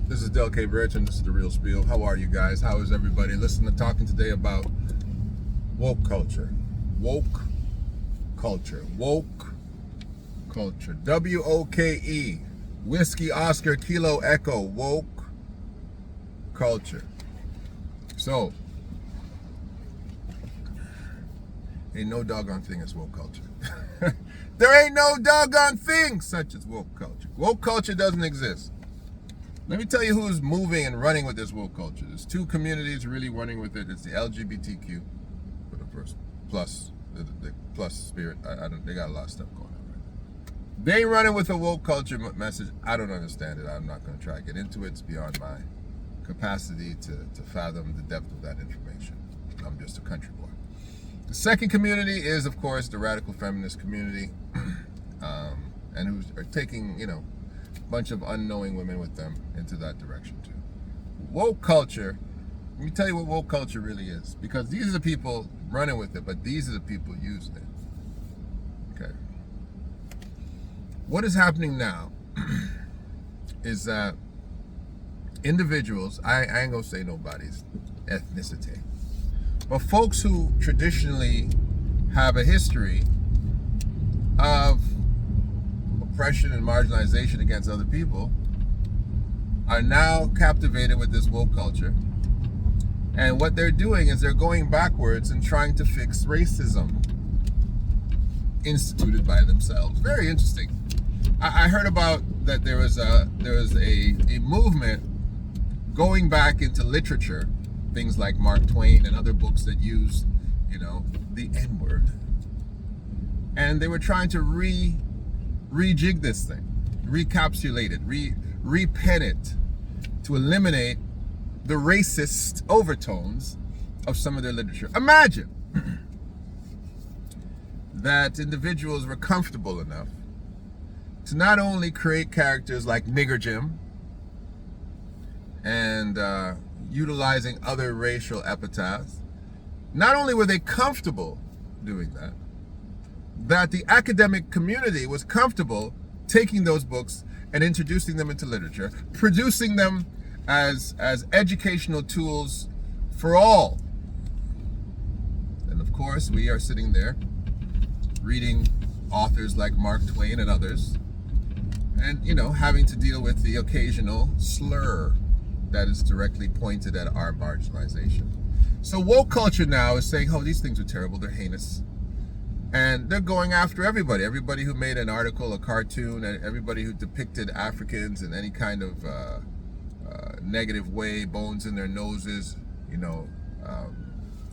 This is Del K. Rich, and this is The Real Spiel. How are you guys? How is everybody? Listen, to talking today about woke culture. Woke culture. Woke culture. W-O-K-E. Whiskey, Oscar, Kilo, Echo. Woke culture. So, ain't no doggone thing as woke culture. There ain't no doggone thing such as woke culture. Woke culture doesn't exist. Let me tell you who's moving and running with this woke culture. There's two communities really running with it. It's the LGBTQ, for the first plus, the plus spirit. I don't. They got a lot of stuff going on right now. They ain't running with a woke culture message. I don't understand it. I'm not going to try to get into it. It's beyond my capacity to fathom the depth of that information. I'm just a country boy. The second community is, of course, the radical feminist community, and who are taking, bunch of unknowing women with them into that direction too. Woke culture, let me tell you what woke culture really is, because these are the people running with it, but these are the people using it. Okay. What is happening now is that individuals, I ain't gonna say nobody's ethnicity, but folks who traditionally have a history of oppression and marginalization against other people are now captivated with this woke culture. And what they're doing is they're going backwards and trying to fix racism instituted by themselves. Very interesting. I heard about that there was a movement going back into literature, things like Mark Twain and other books that use, the N-word. And they were trying to rejig this thing, recapsulate it, repen it, to eliminate the racist overtones of some of their literature. Imagine that individuals were comfortable enough to not only create characters like Nigger Jim and utilizing other racial epithets. Not only were they comfortable doing that, that the academic community was comfortable taking those books and introducing them into literature, producing them as educational tools for all. And of course, we are sitting there reading authors like Mark Twain and others, and having to deal with the occasional slur that is directly pointed at our marginalization. So woke culture now is saying, oh, these things are terrible, they're heinous. And they're going after everybody who made an article, a cartoon, and everybody who depicted Africans in any kind of negative way, bones in their noses,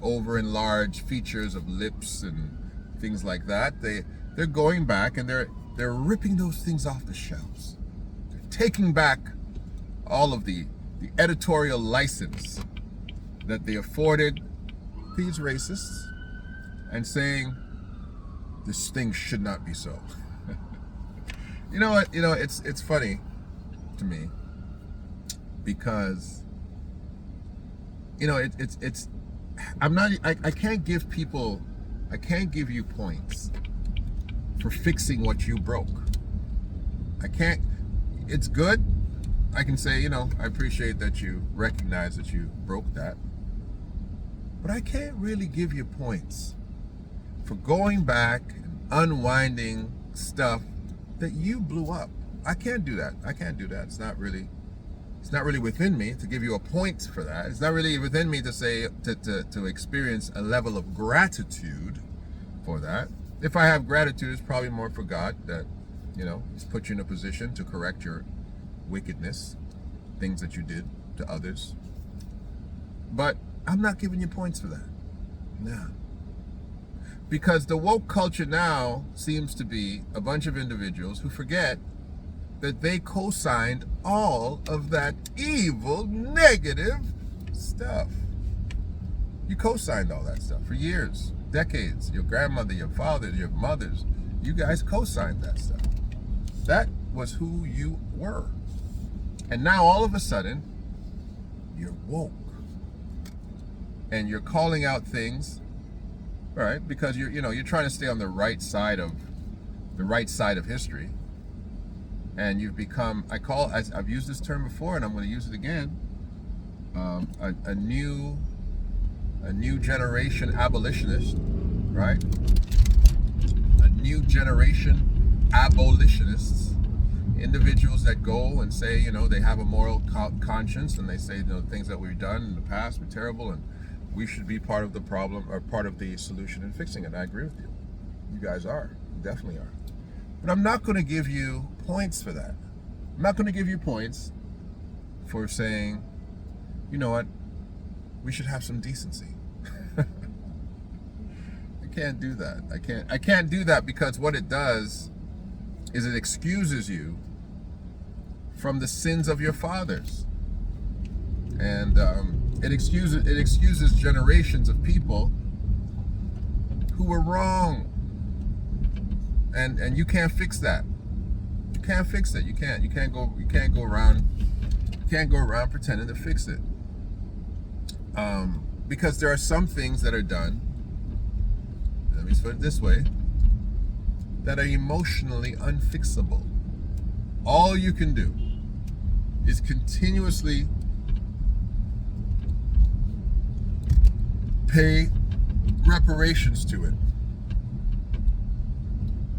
over enlarged features of lips and things like that. They're going back and they're ripping those things off the shelves. They're taking back all of the editorial license that they afforded these racists and saying, this thing should not be so. You know what? It's funny to me because it's I can't give you points for fixing what you broke. I can't. It's good. I can say, I appreciate that you recognize that you broke that, but I can't really give you points for going back and unwinding stuff that you blew up. I can't do that. It's not really within me to give you a point for that. It's not really within me to say to experience a level of gratitude for that. If I have gratitude, it's probably more for God that, He's put you in a position to correct your wickedness, things that you did to others. But I'm not giving you points for that. No. Because the woke culture now seems to be a bunch of individuals who forget that they co-signed all of that evil, negative stuff. You co-signed all that stuff for years, decades. Your grandmother, your fathers, your mothers, you guys co-signed that stuff. That was who you were. And now all of a sudden, you're woke. And you're calling out things, right? Because you're trying to stay on the right side of history. and you've become, I've used this term before and I'm going to use it again, a new generation abolitionist, right? A new generation abolitionists, individuals that go and say, they have a moral conscience, and they say, things that we've done in the past were terrible and we should be part of the problem or part of the solution in fixing it. I agree with you. You guys are. You definitely are. But I'm not going to give you points for that. I'm not going to give you points for saying, you know what, we should have some decency. I can't do that. I can't do that, because what it does is it excuses you from the sins of your fathers. And it excuses generations of people who were wrong. And you can't fix that. You can't fix it. You can't go around pretending to fix it. Because there are some things that are done, let me put it this way, that are emotionally unfixable. All you can do is continuously pay reparations to it.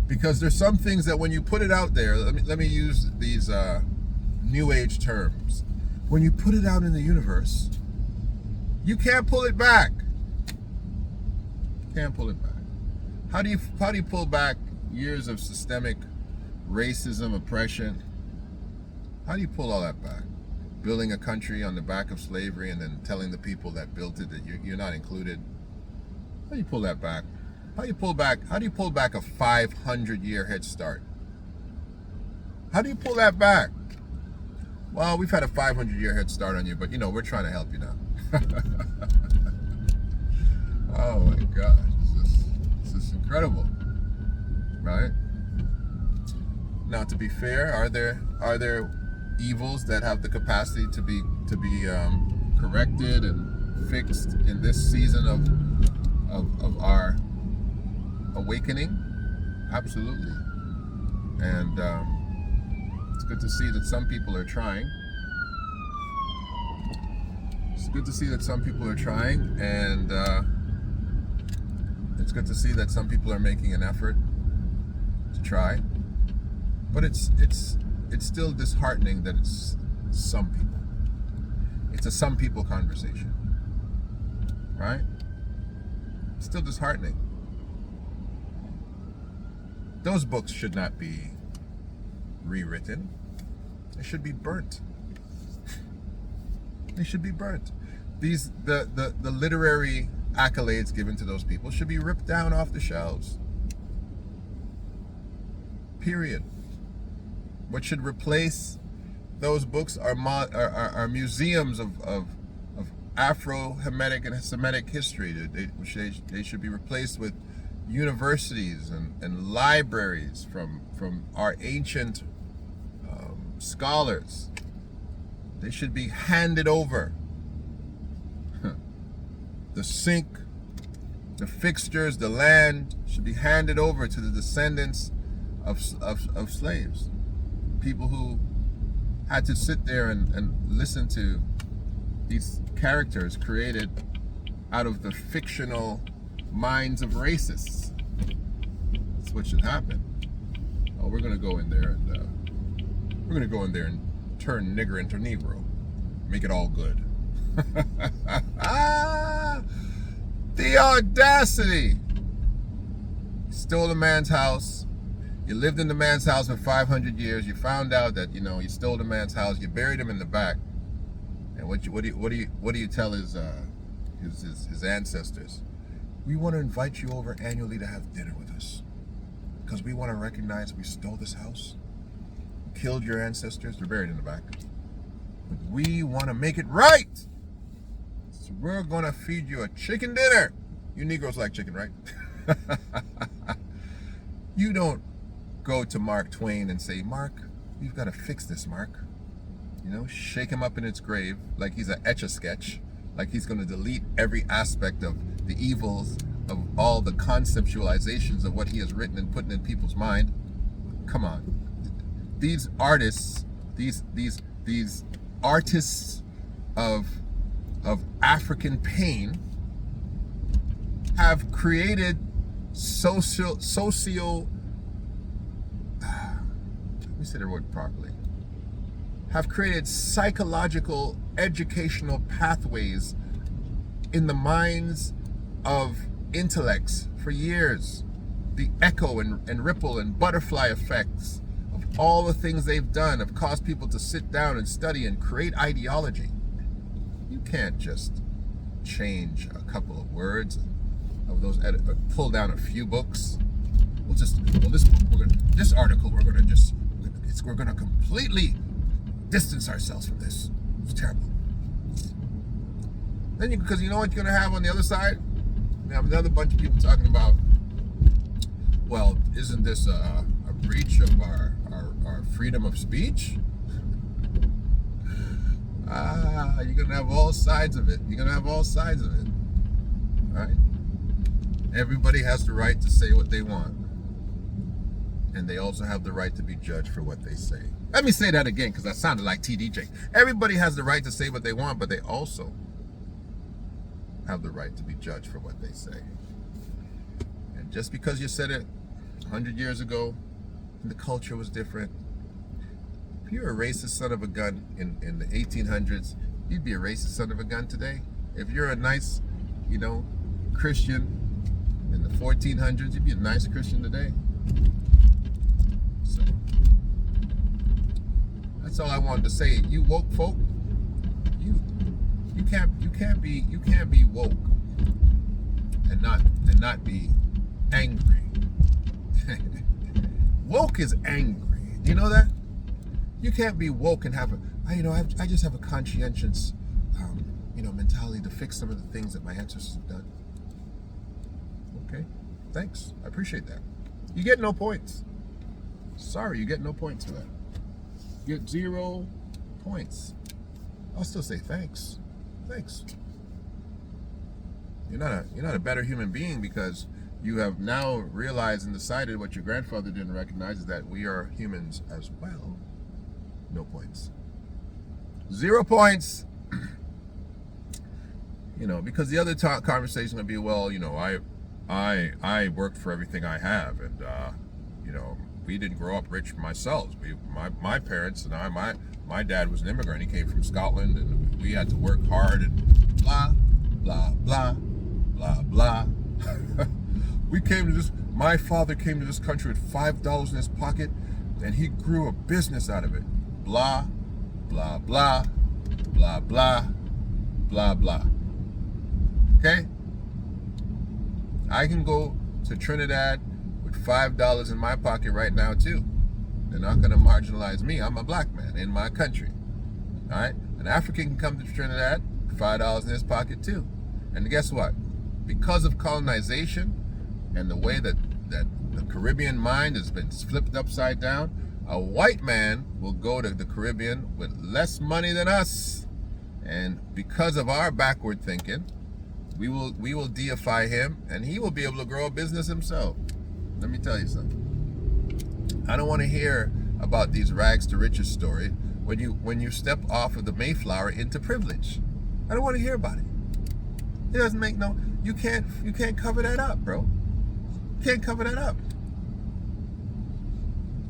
Because there's some things that when you put it out there, let me use these new age terms. When you put it out in the universe, you can't pull it back. You can't pull it back. How do you pull back years of systemic racism, oppression? How do you pull all that back? Building a country on the back of slavery and then telling the people that built it that you're not included. How do you pull that back? How do you pull back a 500-year head start? How do you pull that back? Well, we've had a 500-year head start on you, but we're trying to help you now. Oh my gosh, this is incredible, right? Now, to be fair, are there evils that have the capacity to be corrected and fixed in this season of our awakening? Absolutely. And it's good to see that some people are trying. It's good to see that some people are trying, and it's good to see that some people are making an effort to try. But it's still disheartening that it's some people. It's a some people conversation, right? It's still disheartening. Those books should not be rewritten. They should be burnt. They should be burnt. The literary accolades given to those people should be ripped down off the shelves. Period. What should replace those books are museums of Afro-Hamitic and Semitic history. They should be replaced with universities and libraries from our ancient scholars. They should be handed over. The sink, the fixtures, the land should be handed over to the descendants of slaves. People who had to sit there and listen to these characters created out of the fictional minds of racists. That's what should happen. Oh, we're gonna go in there and turn nigger into Negro, make it all good. The audacity! Stole a man's house. You lived in the man's house for 500 years. You found out that you stole the man's house. You buried him in the back. And what do you tell his ancestors? We want to invite you over annually to have dinner with us, because we want to recognize we stole this house, killed your ancestors. They're buried in the back. But we want to make it right. So we're going to feed you a chicken dinner. You Negroes like chicken, right? You don't go to Mark Twain and say, Mark, we've got to fix this, Mark. Shake him up in its grave like he's an Etch-a-Sketch, like he's going to delete every aspect of the evils of all the conceptualizations of what he has written and put in people's mind. Come on. these artists, these artists of African pain have created socio let me say the word properly, have created psychological educational pathways in the minds of intellects for years. The echo and ripple and butterfly effects of all the things they've done have caused people to sit down and study and create ideology. You can't just change a couple of words of those, pull down a few books. This article we're gonna completely distance ourselves from this. It's terrible. Then because you know what you're gonna have on the other side? You have another bunch of people talking about, well, isn't this a breach of our freedom of speech? You're gonna have all sides of it. All right? Everybody has the right to say what they want. And they also have the right to be judged for what they say. Let me say that again, because that sounded like TDJ. Everybody has the right to say what they want, but they also have the right to be judged for what they say. And just because you said it 100 years ago, and the culture was different, if you're a racist son of a gun in the 1800s, you'd be a racist son of a gun today. If you're a nice, Christian in the 1400s, you'd be a nice Christian today. So that's all I wanted to say. You woke folk, you can't be woke and not be angry. Woke is angry. Do you know that? You can't be woke and have I just have a conscientious mentality to fix some of the things that my ancestors have done. Okay, thanks. I appreciate that. You get no points. Sorry, you get no points for that. You get 0 points. I'll still say thanks. Thanks. You're not a better human being because you have now realized and decided what your grandfather didn't recognize, is that we are humans as well. No points. 0 points. Because the other conversation would be, well, I worked for everything I have, and we didn't grow up rich ourselves. My parents and my dad was an immigrant. He came from Scotland, and we had to work hard, and blah blah blah blah blah. My father came to this country with $5 in his pocket, and he grew a business out of it. Blah blah blah blah blah blah blah. Okay? I can go to Trinidad with $5 in my pocket right now too. They're not going to marginalize me. I'm a black man in my country. All right? An African can come to Trinidad with $5 in his pocket too. And guess what? Because of colonization and the way that the Caribbean mind has been flipped upside down, a white man will go to the Caribbean with less money than us. And because of our backward thinking, we will deify him, and he will be able to grow a business himself. Let me tell you something. I don't want to hear about these rags to riches story when you step off of the Mayflower into privilege. I don't want to hear about it. It doesn't make you can't cover that up, bro. You can't cover that up.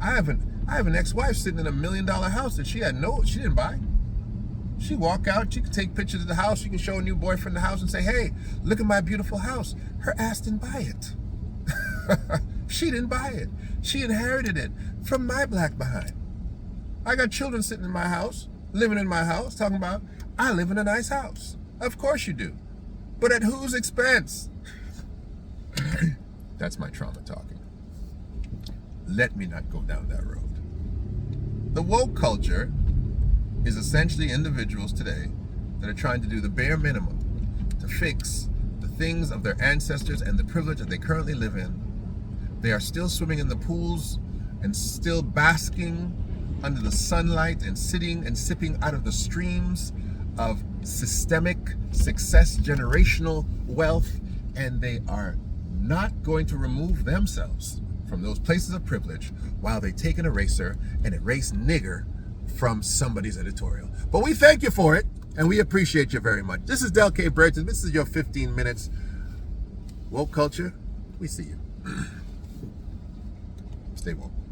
I have an ex-wife sitting in $1 million house that she didn't buy. She walk out, she can take pictures of the house, she can show a new boyfriend the house and say, hey, look at my beautiful house. Her ass didn't buy it. She didn't buy it. She inherited it from my black behind. I got children sitting in my house, living in my house, talking about, I live in a nice house. Of course you do. But at whose expense? That's my trauma talking. Let me not go down that road. The woke culture is essentially individuals today that are trying to do the bare minimum to fix the things of their ancestors and the privilege that they currently live in. They are still swimming in the pools and still basking under the sunlight and sitting and sipping out of the streams of systemic success, generational wealth, and they are not going to remove themselves from those places of privilege while they take an eraser and erase nigger from somebody's editorial. But we thank you for it, and we appreciate you very much. This is Del K. Burton. This is your 15 minutes. Woke culture. We see you. Stay woke.